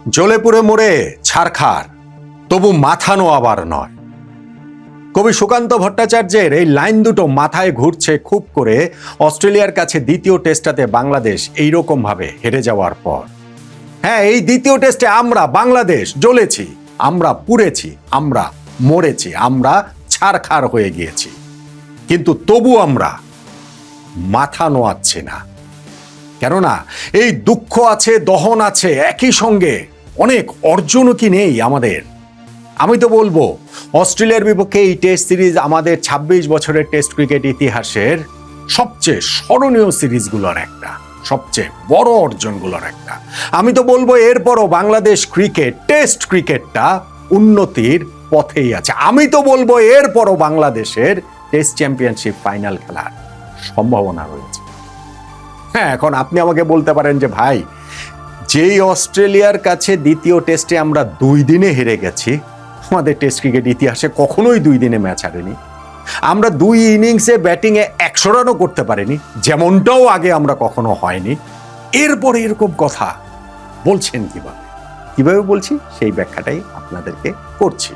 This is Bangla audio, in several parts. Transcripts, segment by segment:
জ্বলে পুড়ে মরে ছারখার, তবু মাথা নোয়াবার নয়। কবি সুকান্ত ভট্টাচার্যের এই লাইন দুটো মাথায় ঘুরছে খুব করে অস্ট্রেলিয়ার কাছে দ্বিতীয় টেস্টটাতে বাংলাদেশ এইরকম ভাবে হেরে যাওয়ার পর। হ্যাঁ, এই দ্বিতীয় টেস্টে আমরা বাংলাদেশ জ্বলেছি, আমরা পুড়েছি, আমরা মরেছি, আমরা ছারখার হয়ে গিয়েছি, কিন্তু তবু আমরা মাথা নোয়াচ্ছি না। কেননা এই দুঃখ আছে, দহন আছে, একই সঙ্গে অনেক অর্জনও কি নেই আমাদের। আমি তো বলবো অস্ট্রেলিয়ার বিপক্ষে এই টেস্ট সিরিজ আমাদের ২৬ বছরের টেস্ট ক্রিকেট ইতিহাসের সবচেয়ে স্মরণীয় সিরিজগুলোর একটা, সবচেয়ে বড় অর্জনগুলোর একটা। আমি তো বলবো এরপরও বাংলাদেশ ক্রিকেট, টেস্ট ক্রিকেটটা উন্নতির পথেই আছে। আমি তো বলবো এরপরও বাংলাদেশের টেস্ট চ্যাম্পিয়নশিপ ফাইনাল খেলার সম্ভাবনা রয়েছে। হ্যাঁ, এখন আপনি আমাকে বলতে পারেন যে ভাই, যেই অস্ট্রেলিয়ার কাছে দ্বিতীয় টেস্টে আমরা ২ দিনে হেরে গেছি, আমাদের টেস্ট ক্রিকেট ইতিহাসে কখনোই ২ দিনে ম্যাচ হারেনি। আমরা ২ ইনিংসে ব্যাটিংয়ে ১০০ রানও করতে পারিনি, যেমনটাও আগে আমরা কখনো হয়নি। এরপরে এরকম কথা বলছেন কিভাবে বলছি সেই ব্যাখ্যাটাই আপনাদেরকে করছি।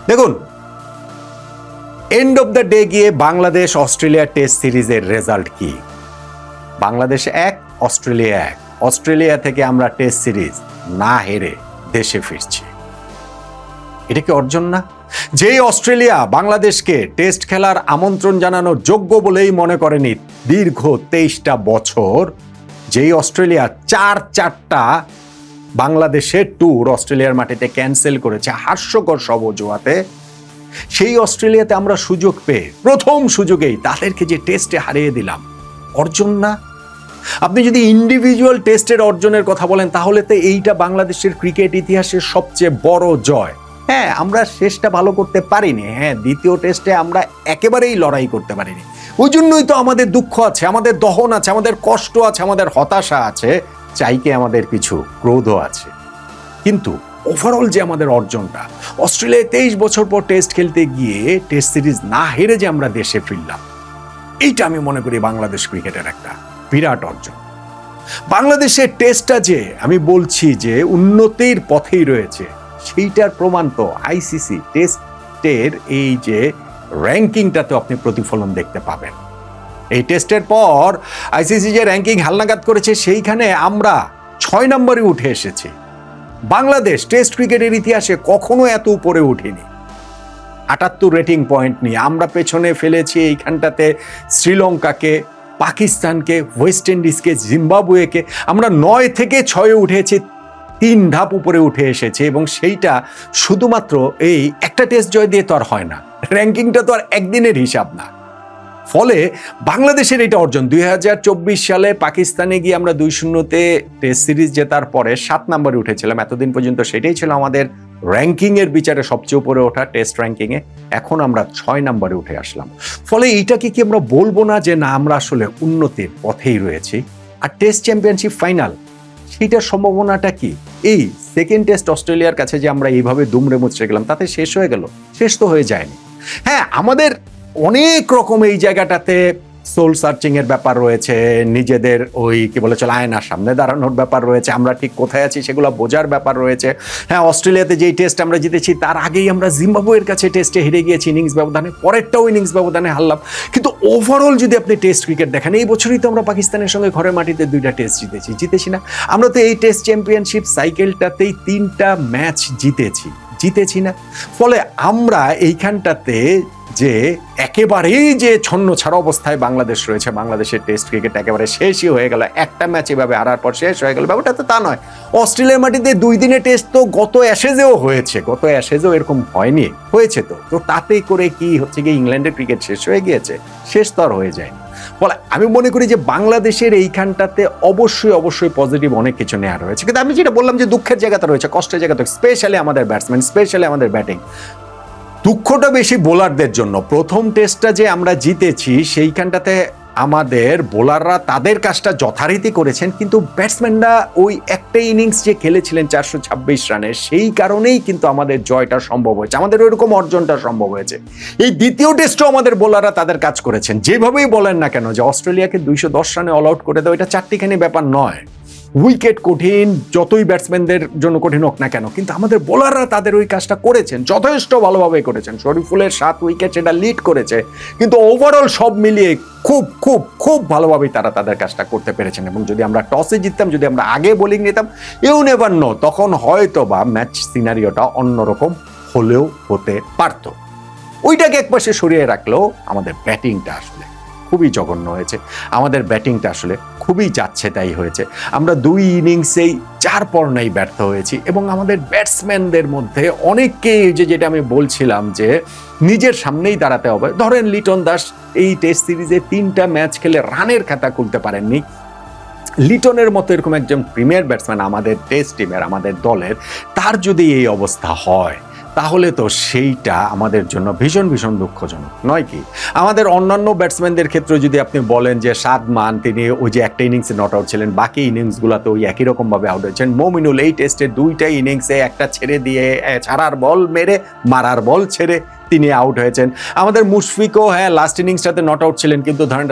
দেখুন, এন্ড অফ দ্য ডে গিয়ে বাংলাদেশ অস্ট্রেলিয়া টেস্ট সিরিজের রেজাল্ট কি? বাংলাদেশ ১, অস্ট্রেলিয়া ১। অস্ট্রেলিয়া থেকে আমরা টেস্ট সিরিজ না হেরে দেশে ফিরছি। এটা কি অর্জন না? যেই অস্ট্রেলিয়া বাংলাদেশকে টেস্ট খেলার আমন্ত্রণ জানানোর যোগ্য বলেই মনে করেনি দীর্ঘ ২৩টা বছর, যেই অস্ট্রেলিয়া ৪টা বাংলাদেশের ট্যুর অস্ট্রেলিয়ার মাটিতে ক্যান্সেল করেছে হাস্যকর সব অজুহাতে, সেই অস্ট্রেলিয়াতে আমরা সুযোগ পেয়ে প্রথম সুযোগেই তাদেরকে যে টেস্টে হারিয়ে দিলাম, অর্জন না? আপনি যদি ইন্ডিভিজুয়াল টেস্টের অর্জনের কথা বলেন, তাহলে তো এইটা বাংলাদেশের ক্রিকেট ইতিহাসের সবচেয়ে বড় জয়। হ্যাঁ, আমরা শেষটা ভালো করতে পারিনি, হ্যাঁ, দ্বিতীয় টেস্টে আমরা একেবারেই লড়াই করতে পারিনি। ওই জন্যই তো আমাদের দুঃখ আছে, আমাদের দহন আছে, আমাদের কষ্ট আছে, আমাদের হতাশা আছে, চাইকে আমাদের কিছু ক্রোধও আছে। কিন্তু ওভারঅল যে আমাদের অর্জনটা, অস্ট্রেলিয়ায় ২৩ বছর পর টেস্ট খেলতে গিয়ে টেস্ট সিরিজ না হেরে যে আমরা দেশে ফিরলাম, এইটা আমি মনে করি বাংলাদেশ ক্রিকেটের একটা বিরাট অর্জন। বাংলাদেশের টেস্টটা যে আমি বলছি যে উন্নতির পথেই রয়েছে, সেইটার প্রমাণ তো আইসিসি টেস্টের এই যে র্যাঙ্কিংটাতে আপনি প্রতিফলন দেখতে পাবেন। এই টেস্টের পর আইসিসি যে র্যাঙ্কিং হালনাগাদ করেছে, সেইখানে আমরা ৬ নম্বরে উঠে এসেছি। বাংলাদেশ টেস্ট ক্রিকেটের ইতিহাসে কখনো এত উপরে উঠিনি। ৭৮ রেটিং পয়েন্ট নিয়ে আমরা পেছনে ফেলেছি এইখানটাতে শ্রীলঙ্কাকে, পাকিস্তানকে, ওয়েস্ট ইন্ডিজকে, জিম্বাবুয়েকে। আমরা ৯ থেকে ৬ উঠেছি, ৩ ধাপ উপরে উঠে এসেছে, এবং সেইটা শুধুমাত্র এই একটা টেস্ট জয় দিয়ে তো আর হয় না। র্যাঙ্কিংটা তো আর একদিনের হিসাব না। ফলে বাংলাদেশের এটা অর্জন। ২০২৪ সালে পাকিস্তানে গিয়ে আমরা ২-০তে টেস্ট সিরিজ জেতার পরে ৭ নম্বরে উঠেছিলাম। এতদিন পর্যন্ত সেটাই ছিল আমাদের র্যাঙ্কিং এর বিচারে সবচেয়ে উপরে ওঠা টেস্ট র্যাঙ্কিং এ। এখন আমরা ৬ নম্বরে উঠে আসলাম। ফলে এইটাকে কি আমরা বলবো না যে না, আমরা আসলে উন্নতির পথেই রয়েছি? আর টেস্ট চ্যাম্পিয়নশিপ ফাইনাল, সেইটার সম্ভাবনাটা কি? এই সেকেন্ড টেস্ট অস্ট্রেলিয়ার কাছে যে আমরা এইভাবে দুমড়ে মুচড়ে গেলাম, তাতে শেষ হয়ে গেল? শেষ তো হয়ে যায়নি। হ্যাঁ, আমাদের অনেক রকম এই জায়গাটাতে সোল সার্চিং এর ব্যাপার রয়েছে, নিজেদের ওই কি বলে চলে আয়নার সামনে দাঁড়ানোর ব্যাপার রয়েছে, আমরা ঠিক কোথায় আছি সেগুলো বোঝার ব্যাপার রয়েছে। হ্যাঁ, অস্ট্রেলিয়াতে যেই টেস্ট আমরা জিতেছি, তার আগেই আমরা জিম্বাবুয়ের কাছে টেস্টে হেরে গিয়েছি ইনিংস ব্যবধানে, পরেরটাও ইনিংস ব্যবধানে হারলাম। কিন্তু ওভারঅল যদি আপনি টেস্ট ক্রিকেট দেখেন, এই বছরই তো আমরা পাকিস্তানের সঙ্গে ঘরের মাটিতে 2টা টেস্ট জিতেছি না? আমরা তো এই টেস্ট চ্যাম্পিয়নশিপ সাইকেলটাতেই 3টা ম্যাচ জিতেছি না? ফলে আমরা এইখানটাতে যে একেবারেই যে ছন্ন ছাড়া অবস্থায় বাংলাদেশ রয়েছে, বাংলাদেশের টেস্ট ক্রিকেট একেবারে শেষই হয়ে গেল, একটা ম্যাচ এভাবে হারার পর শেষ হয়ে গেল, ব্যাপারটা তো তা নয়। অস্ট্রেলিয়ার মাটিতে 2 দিনে টেস্ট তো গত অ্যাশেজেও হয়েছে, গত অ্যাশেজেও এরকম হয়নি, হয়েছে তো তাতে করে কি হচ্ছে কি ইংল্যান্ডের ক্রিকেট শেষ হয়ে গিয়েছে? শেষ তো আর হয়ে যায়নি। ফলে আমি মনে করি যে বাংলাদেশের এইখানটাতে অবশ্যই পজিটিভ অনেক কিছু নেওয়া রয়েছে। কিন্তু আমি যেটা বললাম যে দুঃখের জায়গাটা রয়েছে, কষ্টের জায়গাটা, স্পেশালি আমাদের ব্যাটসম্যান, স্পেশালি আমাদের ব্যাটিং। দুঃখটা বেশি বোলারদের জন্য। প্রথম টেস্টটা যে আমরা জিতেছি, সেইখানটাতে আমাদের বোলাররা তাদের কাজটা যথারীতি করেছেন, কিন্তু ব্যাটসম্যানরা ওই একটা ইনিংস যে খেলেছিলেন 426 রানের, সেই কারণেই কিন্তু আমাদের জয়টা সম্ভব হয়েছে, আমাদের ওইরকম অর্জনটা সম্ভব হয়েছে। এই দ্বিতীয় টেস্টও আমাদের বোলাররা তাদের কাজ করেছেন। যেভাবেই বলেন না কেন যে অস্ট্রেলিয়াকে 210 রানে অল আউট করে দেওয়া, এটা চারটিখানি ব্যাপার নয়। উইকেট কঠিন, যতই ব্যাটসম্যানদের জন্য কঠিন হোক না কেন, কিন্তু আমাদের বোলাররা তাদের ওই কাজটা করেছেন, যথেষ্ট ভালোভাবে করেছেন। শরীফুলের 7 উইকেট সেটা লিড করেছে, কিন্তু ওভারঅল সব মিলিয়ে খুব খুব খুব ভালোভাবেই তারা তাদের কাজটা করতে পেরেছেন। এবং যদি আমরা টসে জিততাম, যদি আমরা আগে বোলিং নিতাম, ইউ নেভার নো, তখন হয়তো বা ম্যাচ সিনারিওটা অন্যরকম হলেও হতে পারত। ওইটাকে একপাশে সরিয়ে রাখলেও আমাদের ব্যাটিংটা আসলে খুবই জঘন্য হয়েছে, আমাদের ব্যাটিংটা আসলে খুবই যাচ্ছে তাই হয়েছে। আমরা 2 ইনিংসেই 4 পর্ণাই ব্যর্থ হয়েছি, এবং আমাদের ব্যাটসম্যানদের মধ্যে অনেককেই যেটা আমি বলছিলাম যে নিজের সামনেই দাঁড়াতে হবে। ধরেন লিটন দাস এই টেস্ট সিরিজে 3টা ম্যাচ খেলে রানের খাতা খুলতে পারেননি। লিটনের মতো এরকম একজন প্রিমিয়ার ব্যাটসম্যান আমাদের টেস্ট টিমের, আমাদের দলের, তার যদি এই অবস্থা হয়, তাহলে তো সেইটা আমাদের জন্য ভীষণ ভীষণ দুঃখজনক নয় কি? আমাদের অন্যান্য ব্যাটসম্যানদের ক্ষেত্রে যদি আপনি বলেন যে সাদমান, তিনি ওই যে একটা ইনিংসে নট আউট ছিলেন, বাকি ইনিংসগুলোতে ওই একই রকমভাবে আউট হয়েছেন। মমিনুল এই টেস্টে 2টা ইনিংসে একটা ছেড়ে দিয়ে ছাড়ার বল মেরে, মারার বল ছেড়ে তিনি আউট হয়েছেন। আমাদের মুশফিকও লাস্ট ইনিংসটাতে নট আউট ছিলেন, কিন্তু ধরেন